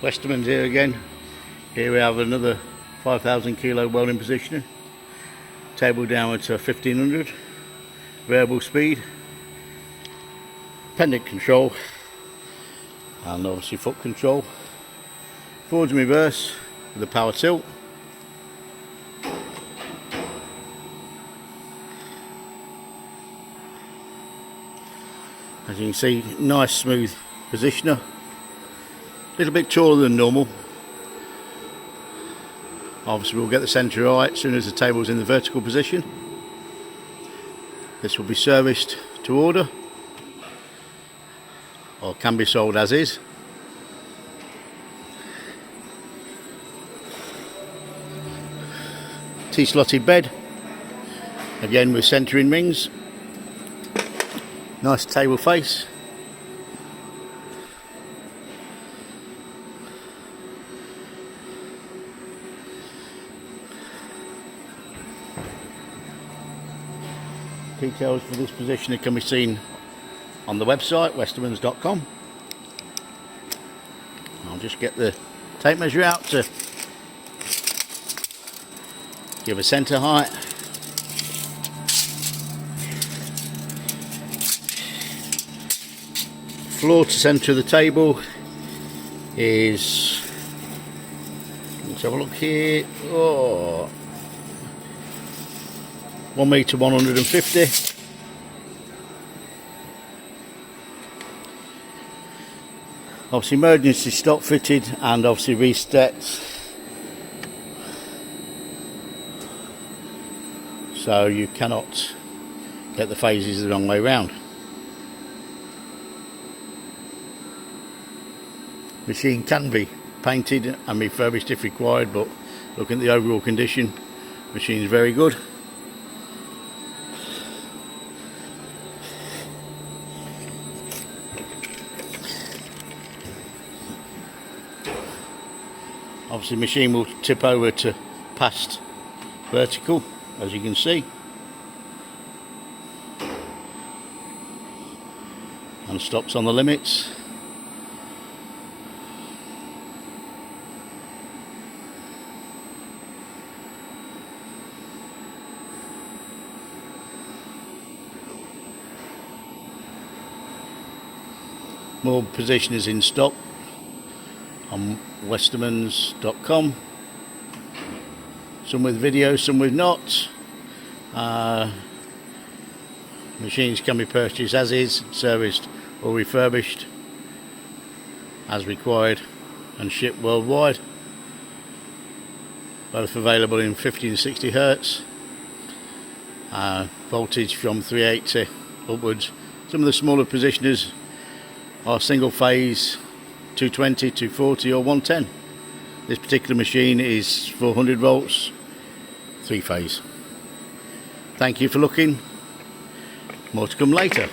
Westermans here again. Here we have another 5,000 kilo welding positioner. Table diameter 1500, variable speed, pendant control, and obviously foot control. Forwards and reverse with a power tilt. As you can see, nice smooth positioner. A little bit taller than normal. Obviously we'll get the centre right as soon as the table's in the vertical position. This will be serviced to order, or can be sold as is. T-slotted bed, again with centering rings. Nice table face. Details for this positioner can be seen on the website westermans.com. I'll just get the tape measure out to give a centre height. Floor to centre of the table is, let's have a look here, 1 metre 150. Obviously emergency stop fitted and obviously reset, so you cannot get the phases the wrong way round. Machine can be painted and refurbished if required, but looking at the overall condition, machine is very good. Obviously machine will tip over to past vertical, as you can see, and stops on the limits. More positioners in stock on Westermans.com. Some with video, some with not. Machines can be purchased as is, serviced or refurbished as required, and shipped worldwide. Both available in 50 and 60 hertz. Voltage from 380 upwards. Some of the smaller positioners are single phase 220, 240 or 110. This particular machine is 400 volts, 3 phase. Thank you for looking. More to come later.